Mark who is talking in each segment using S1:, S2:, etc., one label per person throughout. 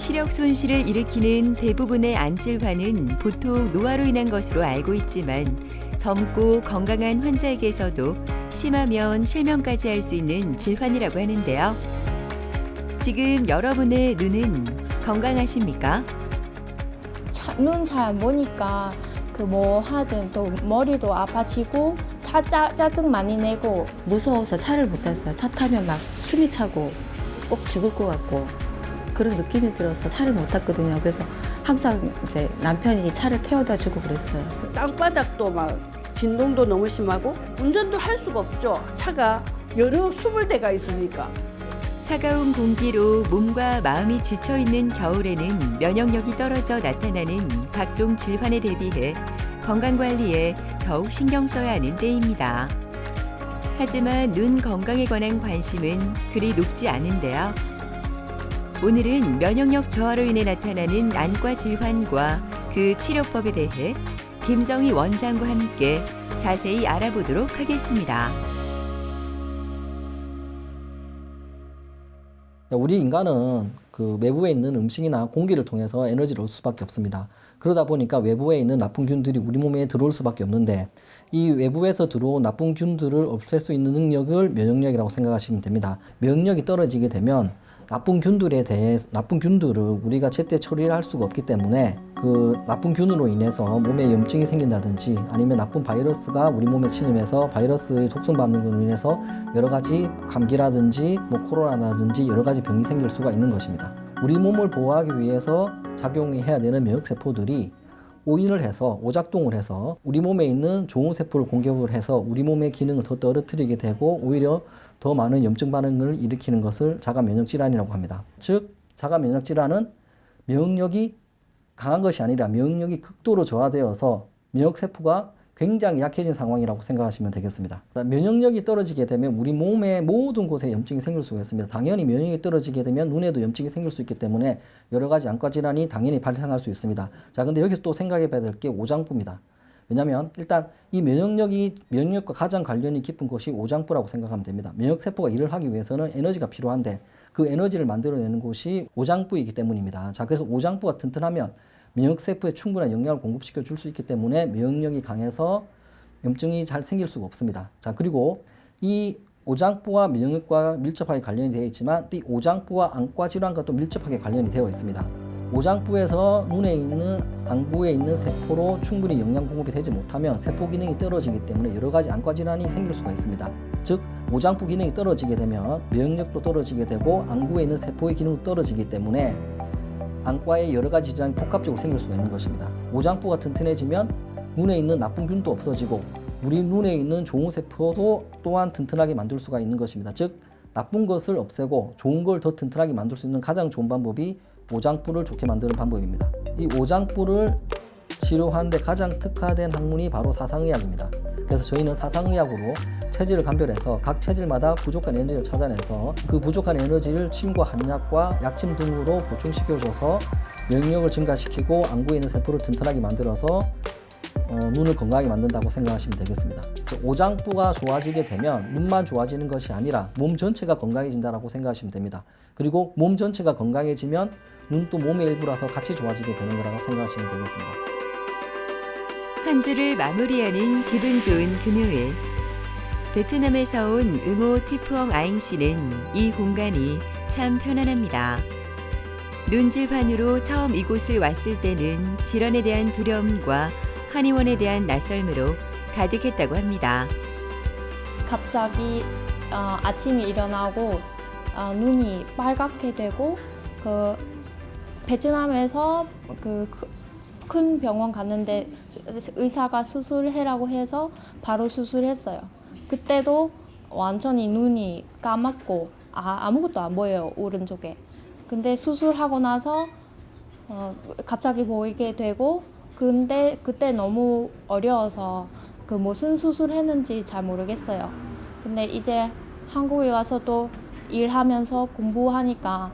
S1: 시력 손실을 일으키는 대부분의 안질환은 보통 노화로 인한 것으로 알고 있지만 젊고 건강한 환자에게서도 심하면 실명까지 할 수 있는 질환이라고 하는데요. 지금 여러분의 눈은 건강하십니까?
S2: 눈 잘 안 보니까 그 뭐 하든 또 머리도 아파지고 짜증 많이 내고
S3: 무서워서 차를 못 탔어요. 차 타면 막 숨이 차고 꼭 죽을 것 같고 그런 느낌이 들어서 차를 못 탔거든요. 그래서 항상 이제 남편이 차를 태워다 주고 그랬어요.
S4: 땅바닥도 막 진동도 너무 심하고 운전도 할 수가 없죠. 차가 여러 20대가 있으니까.
S1: 차가운 공기로 몸과 마음이 지쳐있는 겨울에는 면역력이 떨어져 나타나는 각종 질환에 대비해 건강관리에 더욱 신경 써야 하는 때입니다. 하지만 눈 건강에 관한 관심은 그리 높지 않은데요. 오늘은 면역력 저하로 인해 나타나는 안과 질환과 그 치료법에 대해 김정희 원장과 함께 자세히 알아보도록 하겠습니다.
S5: 우리 인간은 그 외부에 있는 음식이나 공기를 통해서 에너지를 얻을 수밖에 없습니다. 그러다 보니까 외부에 있는 나쁜 균들이 우리 몸에 들어올 수밖에 없는데 이 외부에서 들어온 나쁜 균들을 없앨 수 있는 능력을 면역력이라고 생각하시면 됩니다. 면역력이 떨어지게 되면 나쁜 균들을 우리가 제때 처리를 할 수가 없기 때문에 그 나쁜 균으로 인해서 몸에 염증이 생긴다든지 아니면 나쁜 바이러스가 우리 몸에 침입해서 바이러스의 독성 반응으로 인해서 여러 가지 감기라든지 뭐 코로나라든지 여러 가지 병이 생길 수가 있는 것입니다. 우리 몸을 보호하기 위해서 작용해야 되는 면역세포들이 오인을 해서 오작동을 해서 우리 몸에 있는 좋은 세포를 공격을 해서 우리 몸의 기능을 더 떨어뜨리게 되고 오히려 더 많은 염증 반응을 일으키는 것을 자가 면역 질환이라고 합니다. 즉 자가 면역 질환은 면역력이 강한 것이 아니라 면역력이 극도로 저하되어서 면역 세포가 굉장히 약해진 상황이라고 생각하시면 되겠습니다. 면역력이 떨어지게 되면 우리 몸의 모든 곳에 염증이 생길 수가 있습니다. 당연히 면역력이 떨어지게 되면 눈에도 염증이 생길 수 있기 때문에 여러 가지 안과 질환이 당연히 발생할 수 있습니다. 자, 근데 여기서 또 생각해 봐야 될 게 오장부입니다. 왜냐하면 일단 이 면역력과 가장 관련이 깊은 것이 오장부라고 생각하면 됩니다. 면역세포가 일을 하기 위해서는 에너지가 필요한데 그 에너지를 만들어내는 곳이 오장부이기 때문입니다. 자, 그래서 오장부가 튼튼하면 면역세포에 충분한 영양을 공급시켜 줄 수 있기 때문에 면역력이 강해서 염증이 잘 생길 수가 없습니다. 자, 그리고 이 오장부와 면역력과 밀접하게 관련이 되어 있지만 이 오장부와 안과 질환과 또 밀접하게 관련이 되어 있습니다. 오장부에서 눈에 있는 안구에 있는 세포로 충분히 영양 공급이 되지 못하면 세포 기능이 떨어지기 때문에 여러 가지 안과 질환이 생길 수가 있습니다. 즉 오장부 기능이 떨어지게 되면 면역력도 떨어지게 되고 안구에 있는 세포의 기능도 떨어지기 때문에 안과에 여러 가지 질환이 복합적으로 생길 수가 있는 것입니다. 오장부가 튼튼해지면 눈에 있는 나쁜 균도 없어지고 우리 눈에 있는 좋은 세포도 또한 튼튼하게 만들 수가 있는 것입니다. 즉 나쁜 것을 없애고 좋은 걸 더 튼튼하게 만들 수 있는 가장 좋은 방법이 오장부를 좋게 만드는 방법입니다. 이 오장부를 치료하는 데 가장 특화된 학문이 바로 사상의학입니다. 그래서 저희는 사상의학으로 체질을 감별해서 각 체질마다 부족한 에너지를 찾아내서 그 부족한 에너지를 침과 한약과 약침 등으로 보충시켜줘서 면역력을 증가시키고 안구에 있는 세포를 튼튼하게 만들어서 눈을 건강하게 만든다고 생각하시면 되겠습니다. 오장부가 좋아지게 되면 눈만 좋아지는 것이 아니라 몸 전체가 건강해진다고 생각하시면 됩니다. 그리고 몸 전체가 건강해지면 눈도 몸의 일부라서 같이 좋아지게 되는 거라고 생각하시면 되겠습니다.
S1: 한 주를 마무리하는 기분 좋은 금요일. 베트남에서 온 응호 티푸엉 아잉 씨는 이 공간이 참 편안합니다. 눈질환으로 처음 이곳을 왔을 때는 질환에 대한 두려움과 한의원에 대한 낯설므로 가득했다고 합니다.
S2: 갑자기 아침에 일어나고 눈이 빨갛게 되고 그 베트남에서 그 큰 병원 갔는데 의사가 수술해라고 해서 바로 수술했어요. 그때도 완전히 눈이 까맣고 아무것도 안 보여요, 오른쪽에. 근데 수술하고 나서 갑자기 보이게 되고 근데 그때 너무 어려워서 그 무슨 수술했는지 잘 모르겠어요. 근데 이제 한국에 와서 또 일하면서 공부하니까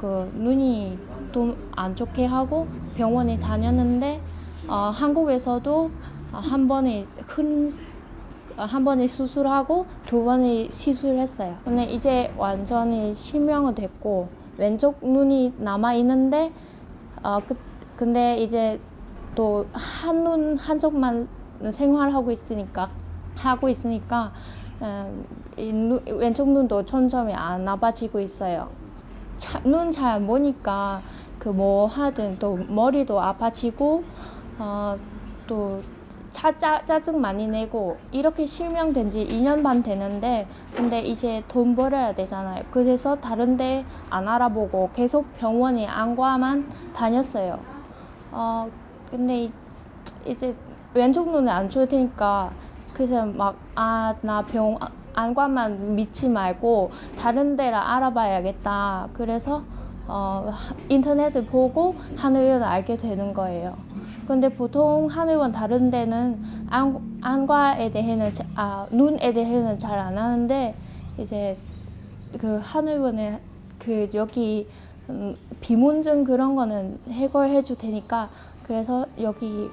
S2: 그 눈이 좀 안 좋게 하고 병원에 다녔는데 한국에서도 한 번에 수술하고 두 번에 시술했어요. 근데 이제 완전히 실명은 됐고 왼쪽 눈이 남아 있는데 근데 이제 또 한눈 한쪽만 생활하고 있으니까 왼쪽 눈도 점점 안 나빠지고 있어요. 눈 잘 안 보니까 그 뭐 하든 또 머리도 아파지고 또 짜증 많이 내고 이렇게 실명된 지 2년 반 되는데 근데 이제 돈 벌어야 되잖아요. 그래서 다른 데 안 알아보고 계속 병원에 안과만 다녔어요. 근데 이제 왼쪽 눈에 안 좋을 테니까 그래서 막 나 안과만 믿지 말고 다른 데를 알아봐야겠다. 그래서 인터넷을 보고 한의원을 알게 되는 거예요. 근데 보통 한의원 다른 데는 안과에 대해는 눈에 대해는 잘 안 하는데 이제 그 한의원에 그 여기 비문증 그런 거는 해결해 줄 테니까 그래서 여기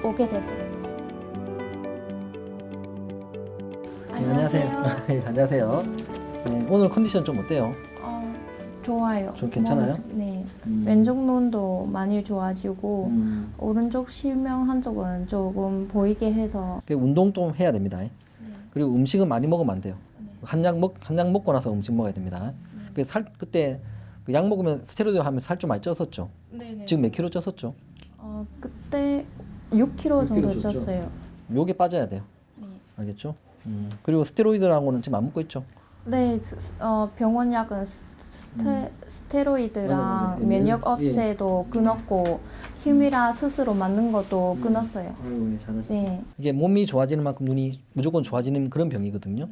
S2: 오게 됐어요.
S5: 네, 안녕하세요. 네, 안녕하세요. 네, 오늘 컨디션 좀 어때요?
S2: 좋아요.
S5: 좀 괜찮아요?
S2: 네. 왼쪽 눈도 많이 좋아지고 오른쪽 실명 한쪽은 조금 보이게 해서
S5: 운동 좀 해야 됩니다. 그리고 음식은 많이 먹으면 안 돼요. 한 약 먹고 나서 음식 먹어야 됩니다. 그때 그 약 먹으면 스테로이드 하면 살 좀 많이 쪘었죠.
S2: 네네.
S5: 지금 몇 킬로 쪘었죠?
S2: 그때 6kg 정도 쪘어요.
S5: 요게 빠져야 돼요.
S2: 네.
S5: 알겠죠? 그리고 스테로이드라고는 지금 안 먹고 있죠.
S2: 네, 병원 약은 스테로이드랑
S5: 맞아.
S2: 면역 억제도 끊었고 휴미라 스스로 맞는 것도 끊었어요.
S5: 아이고, 잘하셨어요.
S2: 네.
S5: 이게 몸이 좋아지는 만큼 눈이 무조건 좋아지는 그런 병이거든요.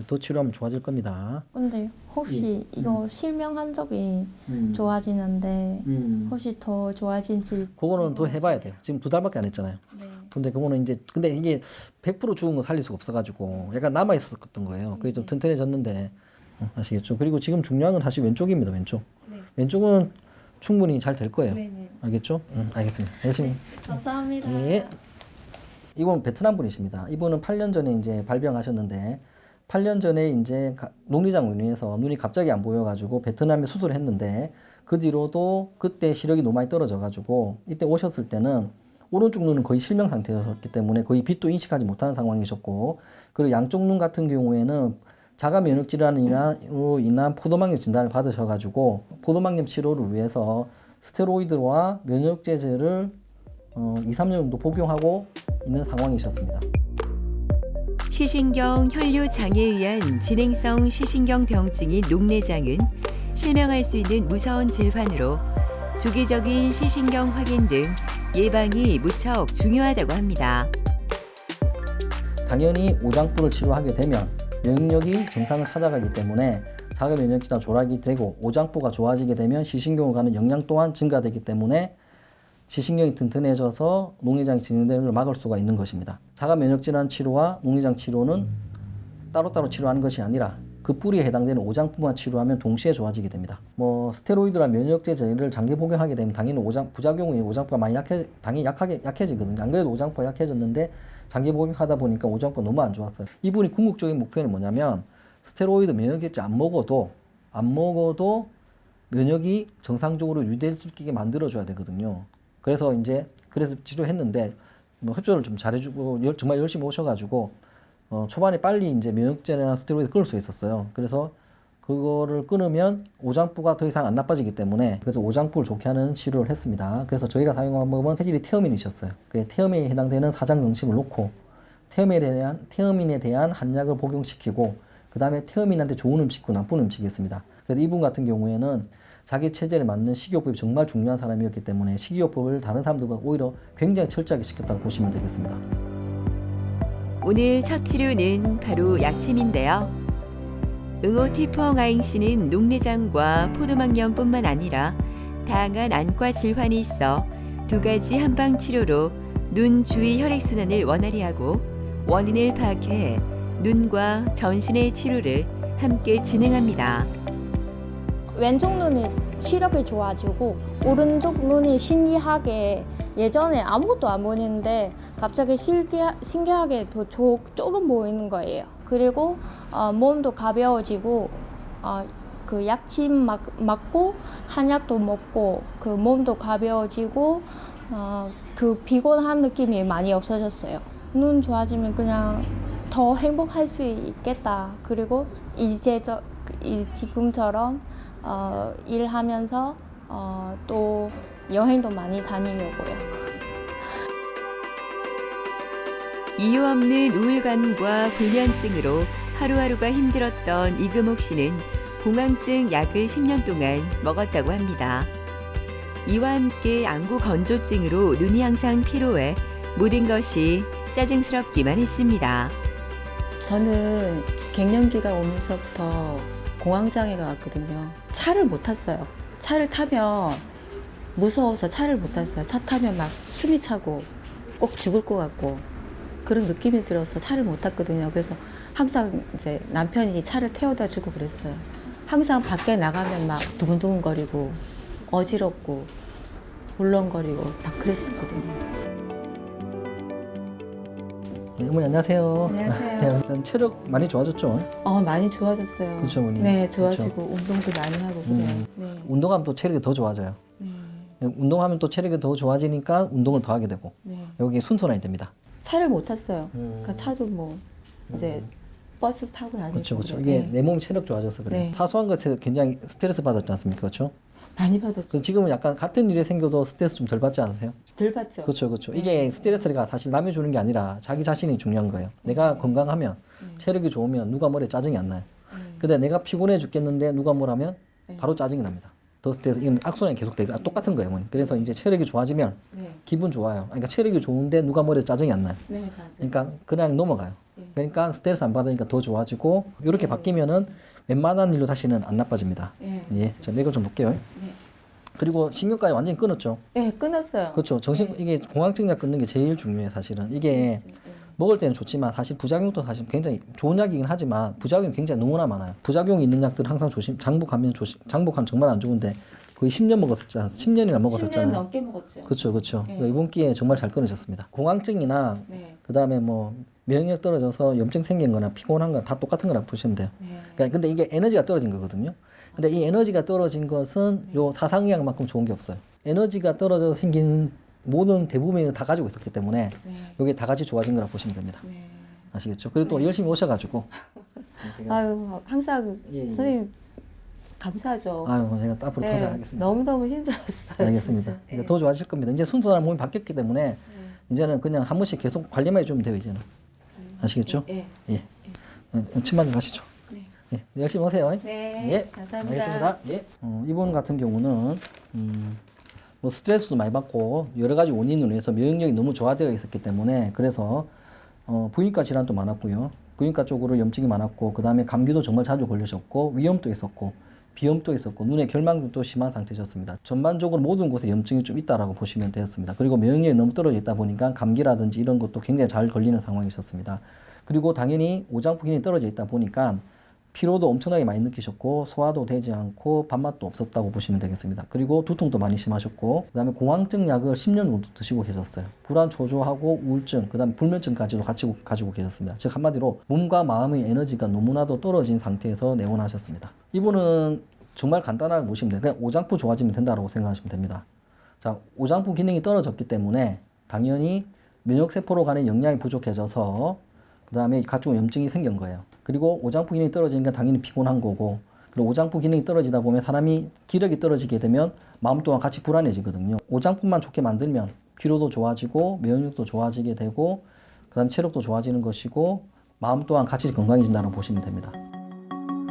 S5: 더 치료하면 좋아질 겁니다.
S2: 근데 혹시 이거 실명 한쪽이 좋아지는데 혹시 더 좋아진지
S5: 그거는 더 해봐야 돼요. 지금 2달밖에 안 했잖아요.
S2: 네.
S5: 근데 그거는 근데 이게 100% 죽은 거 살릴 수가 없어가지고 약간 남아 있었던 거예요. 그게 좀 튼튼해졌는데 아시겠죠? 그리고 지금 중요한 건 다시 왼쪽입니다. 왼쪽.
S2: 네.
S5: 왼쪽은 충분히 잘 될 거예요.
S2: 네네.
S5: 알겠죠? 알겠습니다. 열심히.
S2: 감사합니다.
S5: 예. 이분 베트남 분이십니다. 이분은 8년 전에 이제 발병하셨는데 8년 전에 이제 녹리장 원인에서 눈이 갑자기 안 보여가지고 베트남에 수술을 했는데 그 뒤로도 그때 시력이 너무 많이 떨어져가지고 이때 오셨을 때는 오른쪽 눈은 거의 실명 상태였기 때문에 거의 빛도 인식하지 못하는 상황이셨고 그리고 양쪽 눈 같은 경우에는 자가 면역 질환으로 인한 포도막염 진단을 받으셔가지고 포도막염 치료를 위해서 스테로이드와 면역제제를 2, 3년 정도 복용하고 있는 상황이셨습니다.
S1: 시신경 혈류 장애에 의한 진행성 시신경 병증인 녹내장은 실명할 수 있는 무서운 질환으로 주기적인 시신경 확인 등 예방이 무척 중요하다고 합니다.
S5: 당연히 오장부를 치료하게 되면 면역력이 정상을 찾아가기 때문에 자가 면역 질환 조락이 되고 오장부가 좋아지게 되면 시신경으로 가는 영양 또한 증가되기 때문에 시신경이 튼튼해져서 녹내장이 진행되는 걸 막을 수가 있는 것입니다. 자가 면역 질환 치료와 녹내장 치료는 따로따로 치료하는 것이 아니라 그 뿌리에 해당되는 오장부만 치료하면 동시에 좋아지게 됩니다. 스테로이드나 면역제제를 장기 복용하게 되면 당연히 부작용이 오장부가 많이 당연히 약해지거든요. 안 그래도 오장부가 약해졌는데 장기 복용하다 보니까 오장부가 너무 안 좋았어요. 이분이 궁극적인 목표는 뭐냐면 스테로이드 면역제제 안 먹어도 면역이 정상적으로 유지될 수 있게 만들어줘야 되거든요. 그래서 치료했는데 협조를 좀 잘해주고 정말 열심히 오셔가지고 초반에 빨리 이제 면역제나 스테로이드 끊을 수 있었어요. 그래서 그거를 끊으면 오장부가 더 이상 안 나빠지기 때문에 그래서 오장부를 좋게 하는 치료를 했습니다. 그래서 저희가 사용한 방법은 체질이 테어민이셨어요. 그 테어민에 해당되는 사장용침을 놓고 테어민에 대한 한약을 복용시키고 그 다음에 테어민한테 좋은 음식과 나쁜 음식이 있습니다. 그래서 이분 같은 경우에는 자기 체질에 맞는 식이요법이 정말 중요한 사람이었기 때문에 식이요법을 다른 사람들보다 오히려 굉장히 철저하게 시켰다고 보시면 되겠습니다.
S1: 오늘 첫 치료는 바로 약침인데요. 응호티푸엉아잉 씨는 녹내장과 포도막염뿐만 아니라 다양한 안과 질환이 있어 2가지 한방 치료로 눈 주위 혈액순환을 원활히 하고 원인을 파악해 눈과 전신의 치료를 함께 진행합니다.
S2: 왼쪽 눈이 시력이 좋아지고 오른쪽 눈이 신기하게 예전에 아무것도 안 보이는데 갑자기 신기하게 조금 보이는 거예요. 그리고 몸도 가벼워지고 그 약침 맞고 한약도 먹고 그 몸도 가벼워지고 그 피곤한 느낌이 많이 없어졌어요. 눈 좋아지면 그냥 더 행복할 수 있겠다. 그리고 지금처럼 일하면서 또 여행도 많이 다니려고요.
S1: 이유 없는 우울감과 불면증으로 하루하루가 힘들었던 이금옥 씨는 봉황증 약을 10년 동안 먹었다고 합니다. 이와 함께 안구 건조증으로 눈이 항상 피로해 모든 것이 짜증스럽기만 했습니다.
S3: 저는 갱년기가 오면서부터 공황장애가 왔거든요. 차를 못 탔어요. 차를 타면 무서워서 차를 못 탔어요. 차 타면 막 숨이 차고 꼭 죽을 것 같고 그런 느낌이 들어서 차를 못 탔거든요. 그래서 항상 이제 남편이 차를 태워다 주고 그랬어요. 항상 밖에 나가면 막 두근두근거리고 어지럽고 울렁거리고 막 그랬었거든요.
S5: 네, 어머니 안녕하세요.
S3: 안녕하세요.
S5: 일단 체력 많이 좋아졌죠?
S3: 많이 좋아졌어요.
S5: 그렇죠, 어머니.
S3: 네, 좋아지고 운동도 많이 하고 그래요. 네.
S5: 운동하면 또 체력이 더 좋아져요.
S3: 네.
S5: 운동하면 또 체력이 더 좋아지니까 운동을 더 하게 되고
S3: 네.
S5: 여기 순서란이 됩니다.
S3: 차를 못 탔어요. 그러니까 차도 뭐 이제 버스 타고 다니고.
S5: 그렇죠, 그렇죠.
S3: 그래요.
S5: 이게
S3: 네.
S5: 내 몸 체력 좋아져서 그래요.
S3: 네.
S5: 사소한 것에 굉장히 스트레스 받았지 않습니까, 그렇죠?
S3: 많이 받았죠.
S5: 그 지금은 약간 같은 일에 생겨도 스트레스 좀 덜 받지 않으세요?
S3: 덜 받죠.
S5: 그렇죠, 그렇죠. 이게 스트레스가 사실 남이 주는 게 아니라 자기 자신이 중요한 거예요. 내가 건강하면 체력이 좋으면 누가 뭐래 짜증이 안 나요. 근데 내가 피곤해 죽겠는데 누가 뭐라면 바로 짜증이 납니다. 더 스트레스, 이건 악순환이 계속되고 똑같은 거예요, 어머니. 그래서 이제 체력이 좋아지면
S3: 네.
S5: 기분 좋아요. 그러니까 체력이 좋은데 누가 뭐래 짜증이 안 나요.
S3: 네, 맞아요.
S5: 그러니까 그냥 넘어가요. 그러니까 스트레스 안 받으니까 더 좋아지고 이렇게 바뀌면은 웬만한 일로 다시는 안 나빠집니다.
S3: 네.
S5: 예, 자 맥을 좀 볼게요.
S3: 네.
S5: 그리고 신경까지 완전히 끊었죠.
S3: 네, 끊었어요.
S5: 그렇죠. 이게 공황증 약 끊는 게 제일 중요해요, 사실은. 이게 먹을 때는 좋지만 사실 부작용도 사실 굉장히 좋은 약이긴 하지만 부작용이 굉장히 너무나 많아요. 부작용이 있는 약들은 항상 장복하면 정말 안 좋은데 거의 10년 먹었었잖아요. 10년이나
S3: 10년
S5: 먹었었잖아요.
S3: 넘게 먹었죠.
S5: 그렇죠, 그렇죠.
S3: 네.
S5: 이번 기회에 정말 잘 끊으셨습니다. 공황증이나
S3: 네.
S5: 그다음에 뭐 면역력 떨어져서 염증 생긴 거나 피곤한 거나 다 똑같은 거라 보시면 돼요.
S3: 네.
S5: 그러니까 근데 이게 에너지가 떨어진 거거든요. 근데 이 에너지가 떨어진 것은 요 사상의학만큼 좋은 게 없어요. 에너지가 떨어져서 생긴 모든 대부분이 다 가지고 있었기 때문에
S3: 네.
S5: 이게 다 같이 좋아진 거라 보시면 됩니다.
S3: 네.
S5: 아시겠죠? 그리고 또 열심히 오셔가지고
S3: 아유, 항상
S5: 예, 예.
S3: 선생님 감사하죠.
S5: 아유 제가 앞으로 더 잘하겠습니다.
S3: 너무너무 힘들었어요.
S5: 알겠습니다.
S3: 진짜.
S5: 이제 더 좋아질 겁니다. 이제 순서나 몸이 바뀌었기 때문에 이제는 그냥 한 번씩 계속 관리만 해주면 돼요. 이제는 아시겠죠?
S3: 예.
S5: 예. 침만 좀 가시죠.
S3: 네.
S5: 예. 열심히 오세요.
S3: 네.
S5: 예.
S3: 감사합니다.
S5: 알겠습니다. 예. 이분 같은 경우는 뭐 스트레스도 많이 받고 여러 가지 원인으로 해서 면역력이 너무 저하되어 있었기 때문에 그래서 부인과 질환도 많았고요. 부인과 쪽으로 염증이 많았고 그 다음에 감기도 정말 자주 걸리셨고 위염도 있었고 비염도 있었고 눈에 결막도 심한 상태셨습니다. 전반적으로 모든 곳에 염증이 좀 있다라고 보시면 되었습니다. 그리고 면역력이 너무 떨어져 있다 보니까 감기라든지 이런 것도 굉장히 잘 걸리는 상황이셨습니다. 그리고 당연히 오장부 기능이 떨어져 있다 보니까 피로도 엄청나게 많이 느끼셨고 소화도 되지 않고 밥맛도 없었다고 보시면 되겠습니다. 그리고 두통도 많이 심하셨고 그다음에 공황증 약을 10년 정도 드시고 계셨어요. 불안 초조하고 우울증 그다음에 불면증까지도 같이 가지고 계셨습니다. 즉 한마디로 몸과 마음의 에너지가 너무나도 떨어진 상태에서 내원하셨습니다. 이분은 정말 간단하게 보시면 돼요. 그냥 오장부 좋아지면 된다고 생각하시면 됩니다. 자, 오장부 기능이 떨어졌기 때문에 당연히 면역세포로 가는 영양이 부족해져서 그 다음에 각종 염증이 생긴 거예요. 그리고 오장부 기능이 떨어지니까 당연히 피곤한 거고 그리고 오장부 기능이 떨어지다 보면 사람이 기력이 떨어지게 되면 마음 또한 같이 불안해지거든요. 오장부만 좋게 만들면 피로도 좋아지고 면역력도 좋아지게 되고 그 다음에 체력도 좋아지는 것이고 마음 또한 같이 건강해진다고 보시면 됩니다.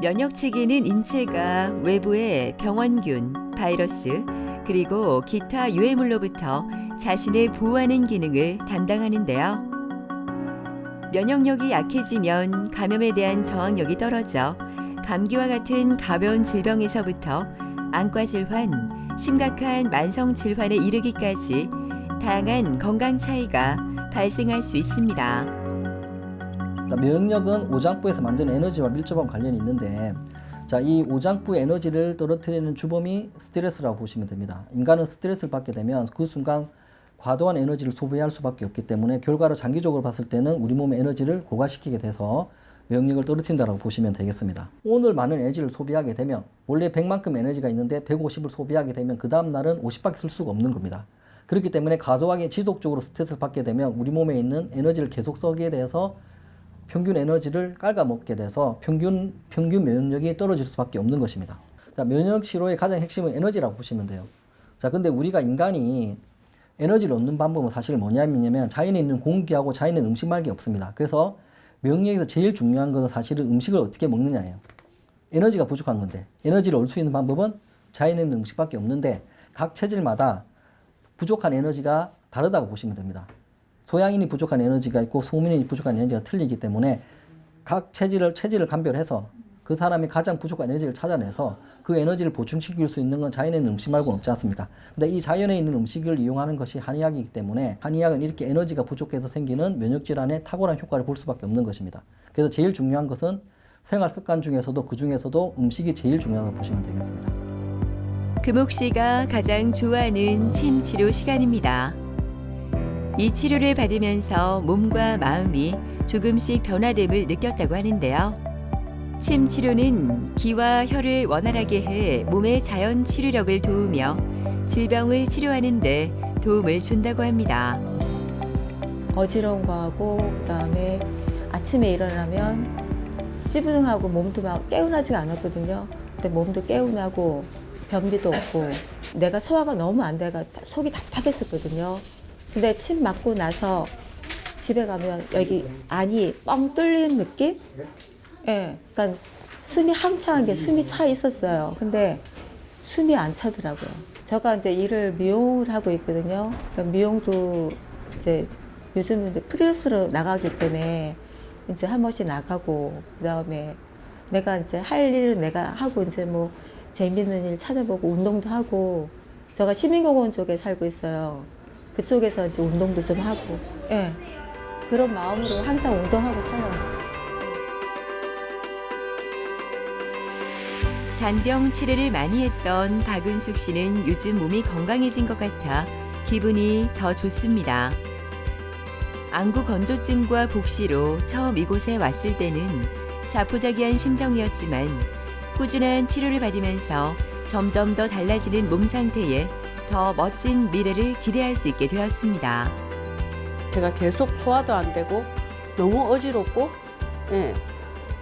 S1: 면역 체계는 인체가 외부의 병원균, 바이러스, 그리고 기타 유해물로부터 자신을 보호하는 기능을 담당하는데요. 면역력이 약해지면 감염에 대한 저항력이 떨어져 감기와 같은 가벼운 질병에서부터 안과 질환, 심각한 만성 질환에 이르기까지 다양한 건강 차이가 발생할 수 있습니다.
S5: 면역력은 오장부에서 만드는 에너지와 밀접한 관련이 있는데 자, 이 오장부의 에너지를 떨어뜨리는 주범이 스트레스라고 보시면 됩니다. 인간은 스트레스를 받게 되면 그 순간 과도한 에너지를 소비할 수밖에 없기 때문에 결과로 장기적으로 봤을 때는 우리 몸의 에너지를 고갈시키게 돼서 면역력을 떨어뜨린다고 보시면 되겠습니다. 오늘 많은 에너지를 소비하게 되면 원래 100만큼 에너지가 있는데 150을 소비하게 되면 그 다음 날은 50밖에 쓸 수가 없는 겁니다. 그렇기 때문에 과도하게 지속적으로 스트레스를 받게 되면 우리 몸에 있는 에너지를 계속 쓰게 돼서 평균 에너지를 갉아먹게 돼서 평균 면역력이 떨어질 수밖에 없는 것입니다. 자, 면역 치료의 가장 핵심은 에너지라고 보시면 돼요. 자, 근데 우리가 인간이 에너지를 얻는 방법은 사실 뭐냐면 자연에 있는 공기하고 자연에 있는 음식 말기 없습니다. 그래서 면역에서 제일 중요한 것은 사실은 음식을 어떻게 먹느냐예요. 에너지가 부족한 건데 에너지를 얻을 수 있는 방법은 자연에 있는 음식밖에 없는데 각 체질마다 부족한 에너지가 다르다고 보시면 됩니다. 소양인이 부족한 에너지가 있고 소민이 부족한 에너지가 틀리기 때문에 각 체질을 감별해서 그 사람이 가장 부족한 에너지를 찾아내서 그 에너지를 보충시킬 수 있는 건 자연에 있는 음식 말고는 없지 않습니까? 근데 이 자연에 있는 음식을 이용하는 것이 한의학이기 때문에 한의학은 이렇게 에너지가 부족해서 생기는 면역질환에 탁월한 효과를 볼 수밖에 없는 것입니다. 그래서 제일 중요한 것은 생활 습관 중에서도 그 중에서도 음식이 제일 중요하다고 보시면 되겠습니다.
S1: 금옥 씨가 가장 좋아하는 침 치료 시간입니다. 이 치료를 받으면서 몸과 마음이 조금씩 변화됨을 느꼈다고 하는데요. 침 치료는 기와 혈을 원활하게 해 몸의 자연 치료력을 도우며 질병을 치료하는 데 도움을 준다고 합니다.
S3: 어지러운 거하고 그다음에 아침에 일어나면 찌부둥하고 몸도 막 개운하지가 않았거든요. 근데 몸도 개운하고 변비도 없고 내가 소화가 너무 안 돼가 속이 답답했었거든요. 근데 침 맞고 나서 집에 가면 여기 안이 뻥 뚫린 느낌? 예, 그러니까 숨이 항차한 게 숨이 차 있었어요. 근데 숨이 안 차더라고요. 제가 이제 일을 미용을 하고 있거든요. 그러니까 미용도 이제 요즘은 이제 프리랜서로 나가기 때문에 이제 한 번씩 나가고 그다음에 내가 이제 할 일을 내가 하고 이제 뭐 재밌는 일 찾아보고 운동도 하고 제가 시민공원 쪽에 살고 있어요. 그쪽에서 이제 운동도 좀 하고 예, 그런 마음으로 항상 운동하고 살아요.
S1: 잔병 치료를 많이 했던 박은숙 씨는 요즘 몸이 건강해진 것 같아 기분이 더 좋습니다. 안구 건조증과 복시로 처음 이곳에 왔을 때는 자포자기한 심정이었지만 꾸준한 치료를 받으면서 점점 더 달라지는 몸 상태에 더 멋진 미래를 기대할 수 있게 되었습니다.
S4: 제가 계속 소화도 안 되고 너무 어지럽고 예,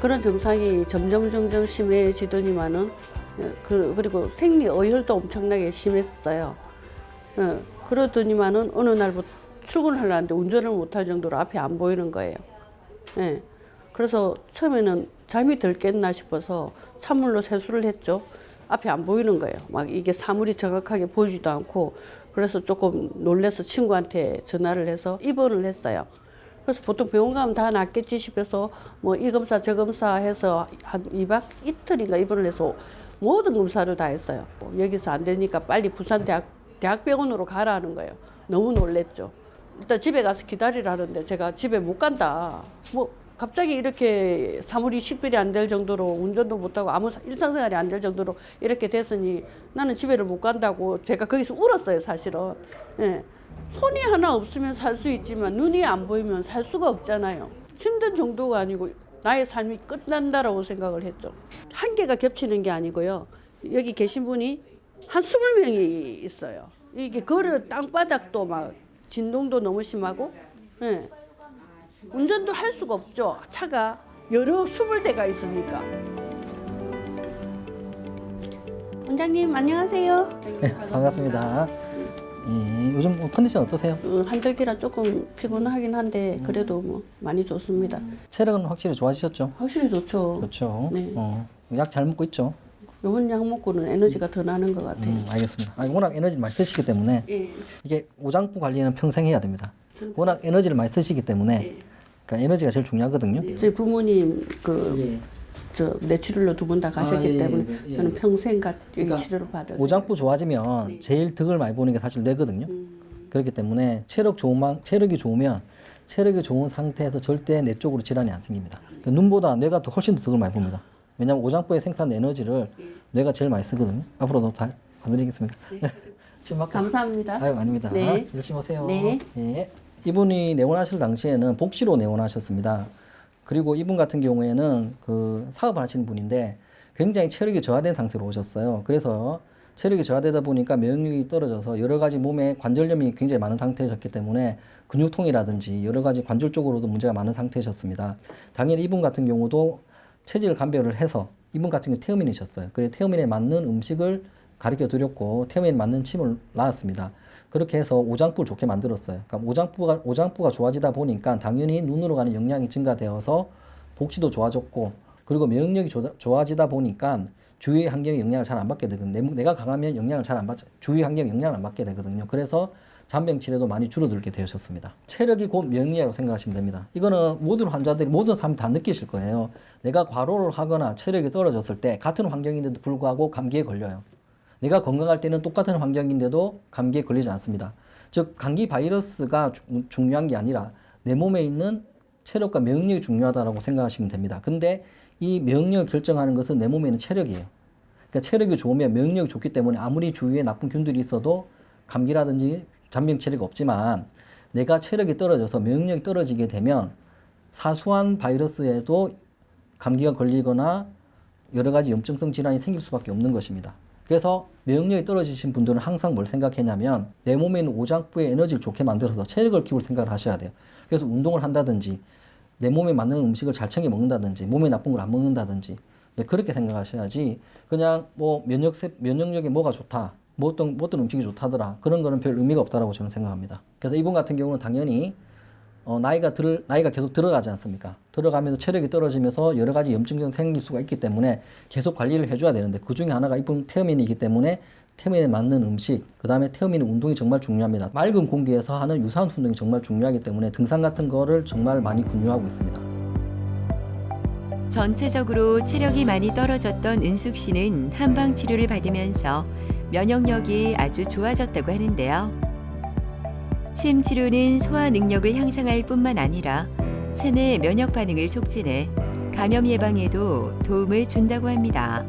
S4: 그런 증상이 점점 심해지더니만은 그리고 생리 어혈도 엄청나게 심했어요. 예, 그러더니만은 어느 날부터 출근을 하려는데 운전을 못할 정도로 앞이 안 보이는 거예요. 예, 그래서 처음에는 잠이 덜 깼나 싶어서 찬물로 세수를 했죠. 앞이 안 보이는 거예요. 막 이게 사물이 정확하게 보이지도 않고 그래서 조금 놀라서 친구한테 전화를 해서 입원을 했어요. 그래서 보통 병원 가면 다 낫겠지 싶어서 뭐 이 검사 저 검사 해서 한 2박 이틀인가 입원을 해서 모든 검사를 다 했어요. 여기서 안 되니까 빨리 부산 대학병원으로 가라는 거예요. 너무 놀랬죠. 일단 집에 가서 기다리라는데 제가 집에 못 간다. 뭐 갑자기 이렇게 사물이 식별이 안 될 정도로 운전도 못하고 아무 일상생활이 안 될 정도로 이렇게 됐으니 나는 집에를 못 간다고 제가 거기서 울었어요, 사실은. 예. 손이 하나 없으면 살 수 있지만 눈이 안 보이면 살 수가 없잖아요. 힘든 정도가 아니고 나의 삶이 끝난다라고 생각을 했죠. 한계가 겹치는 게 아니고요. 여기 계신 분이 한 20명이 있어요. 이게 걸어 땅바닥도 막 진동도 너무 심하고 예. 운전도 할 수가 없죠. 차가 여러 20대가 있으니까. 원장님 안녕하세요.
S5: 네, 반갑습니다. 예, 요즘 컨디션 어떠세요?
S4: 한절기라 조금 피곤하긴 한데 그래도 뭐 많이 좋습니다.
S5: 체력은 확실히 좋아지셨죠?
S4: 확실히 좋죠.
S5: 그렇죠.
S4: 네.
S5: 약 잘 먹고 있죠?
S4: 요번 약 먹고는 에너지가 더 나는 것 같아요.
S5: 알겠습니다. 워낙 에너지를 많이 쓰시기 때문에
S4: 예.
S5: 이게 오장부 관리는 평생 해야 됩니다. 워낙 에너지를 많이 쓰시기 때문에 그러니까 에너지가 제일 중요하거든요.
S4: 저희 부모님
S5: 예.
S4: 저 뇌출혈로 두 분 다 가셨기
S5: 예,
S4: 때문에
S5: 예.
S4: 저는 평생
S5: 그러니까
S4: 치료를 받았어요.
S5: 오장부 좋아지면 제일 덕을 많이 보는 게 사실 뇌거든요. 그렇기 때문에 체력이 좋으면 체력이 좋은 상태에서 절대 뇌 쪽으로 질환이 안 생깁니다. 그러니까 눈보다 뇌가 더 훨씬 더 덕을 많이 봅니다. 왜냐하면 오장부에 생산된 에너지를 뇌가 제일 많이 쓰거든요. 앞으로도 잘 봐드리겠습니다.
S4: 감사합니다.
S5: 아유, 아닙니다.
S4: 네.
S5: 열심히 하세요.
S4: 네.
S5: 예. 이분이 내원하실 당시에는 복시로 내원하셨습니다. 그리고 이분 같은 경우에는 그 사업을 하시는 분인데 굉장히 체력이 저하된 상태로 오셨어요. 그래서 체력이 저하되다 보니까 면역력이 떨어져서 여러 가지 몸에 관절염이 굉장히 많은 상태셨기 때문에 근육통이라든지 여러 가지 관절 쪽으로도 문제가 많은 상태셨습니다. 당연히 이분 같은 경우도 체질 감별을 해서 이분 같은 경우 태어민이셨어요. 그래서 태어민에 맞는 음식을 가르쳐 드렸고 태어민에 맞는 침을 낳았습니다. 그렇게 해서 오장부를 좋게 만들었어요. 그러니까 오장부가 좋아지다 보니까 당연히 눈으로 가는 영양이 증가되어서 복지도 좋아졌고 그리고 면역력이 좋아지다 보니까 주위의 환경에 영향을 잘 안 받게 되거든요. 내가 강하면 영향을 잘 안 받죠. 주위 환경에 영향을 안 받게 되거든요. 그래서 잔병 치레도 많이 줄어들게 되셨습니다. 체력이 곧 면역력이라고 생각하시면 됩니다. 이거는 모든 환자들이 모든 사람이 다 느끼실 거예요. 내가 과로를 하거나 체력이 떨어졌을 때 같은 환경인데도 불구하고 감기에 걸려요. 내가 건강할 때는 똑같은 환경인데도 감기에 걸리지 않습니다. 즉 감기 바이러스가 중요한 게 아니라 내 몸에 있는 체력과 면역력이 중요하다고 생각하시면 됩니다. 근데 이 면역력을 결정하는 것은 내 몸에 있는 체력이에요. 그러니까 체력이 좋으면 면역력이 좋기 때문에 아무리 주위에 나쁜 균들이 있어도 감기라든지 잔병 치레가 없지만 내가 체력이 떨어져서 면역력이 떨어지게 되면 사소한 바이러스에도 감기가 걸리거나 여러 가지 염증성 질환이 생길 수밖에 없는 것입니다. 그래서 면역력이 떨어지신 분들은 항상 뭘 생각했냐면 내 몸에 있는 오장부의 에너지를 좋게 만들어서 체력을 키울 생각을 하셔야 돼요. 그래서 운동을 한다든지 내 몸에 맞는 음식을 잘 챙겨 먹는다든지 몸에 나쁜 걸 안 먹는다든지 그렇게 생각하셔야지 그냥 뭐 면역력에 뭐가 좋다 뭐 어떤 음식이 좋다더라 그런 거는 별 의미가 없다라고 저는 생각합니다. 그래서 이분 같은 경우는 당연히 나이가 계속 들어가지 않습니까? 들어가면서 체력이 떨어지면서 여러 가지 염증이 생길 수가 있기 때문에 계속 관리를 해줘야 되는데 그 중에 하나가 이분 태어민이기 때문에 태어민에 맞는 음식, 그 다음에 태어민의 운동이 정말 중요합니다. 맑은 공기에서 하는 유산소 운동이 정말 중요하기 때문에 등산 같은 거를 정말 많이 권유하고 있습니다.
S1: 전체적으로 체력이 많이 떨어졌던 은숙 씨는 한방 치료를 받으면서 면역력이 아주 좋아졌다고 하는데요. 침 치료는 소화 능력을 향상할 뿐만 아니라 체내 면역 반응을 촉진해 감염 예방에도 도움을 준다고 합니다.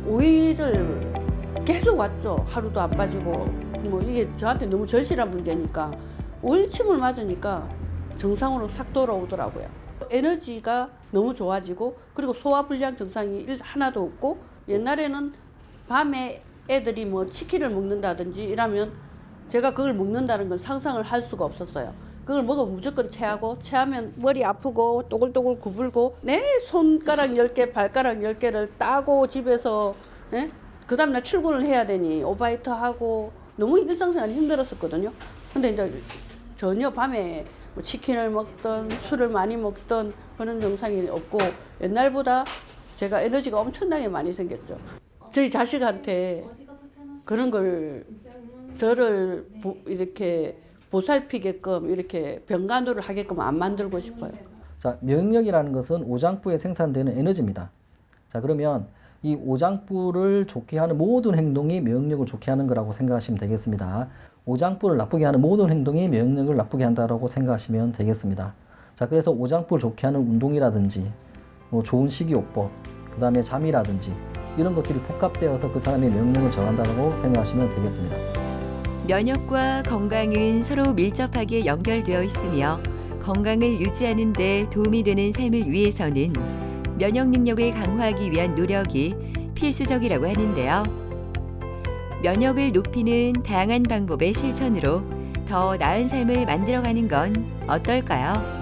S4: 5일을 계속 왔죠. 하루도 안 빠지고. 이게 저한테 너무 절실한 문제니까 5일 침을 맞으니까 정상으로 싹 돌아오더라고요. 에너지가 너무 좋아지고 그리고 소화불량 증상이 하나도 없고 옛날에는 밤에 애들이 뭐 치킨을 먹는다든지 이러면 제가 그걸 먹는다는 건 상상을 할 수가 없었어요. 그걸 먹으면 무조건 체하고 체하면 머리 아프고 또글또글 구불고 내 손가락 10개 발가락 10개를 따고 집에서 그 다음날 출근을 해야 되니 오바이트 하고 너무 일상생활이 힘들었었거든요. 근데 이제 전혀 밤에 뭐 치킨을 먹던 술을 많이 먹던 그런 증상이 없고 옛날보다 제가 에너지가 엄청나게 많이 생겼죠. 저희 자식한테 그런 걸 저를 이렇게 보살피게끔 이렇게 병간호를 하게끔 안 만들고 싶어요.
S5: 자, 면역력이라는 것은 오장부에 생산되는 에너지입니다. 자, 그러면 이 오장부를 좋게 하는 모든 행동이 면역력을 좋게 하는 거라고 생각하시면 되겠습니다. 오장부를 나쁘게 하는 모든 행동이 면역력을 나쁘게 한다라고 생각하시면 되겠습니다. 자, 그래서 오장부를 좋게 하는 운동이라든지 뭐 좋은 식이요법, 그 다음에 잠이라든지 이런 것들이 복합되어서 그 사람의 면역력을 저한다고 생각하시면 되겠습니다.
S1: 면역과 건강은 서로 밀접하게 연결되어 있으며 건강을 유지하는 데 도움이 되는 삶을 위해서는 면역 능력을 강화하기 위한 노력이 필수적이라고 하는데요. 면역을 높이는 다양한 방법의 실천으로 더 나은 삶을 만들어가는 건 어떨까요?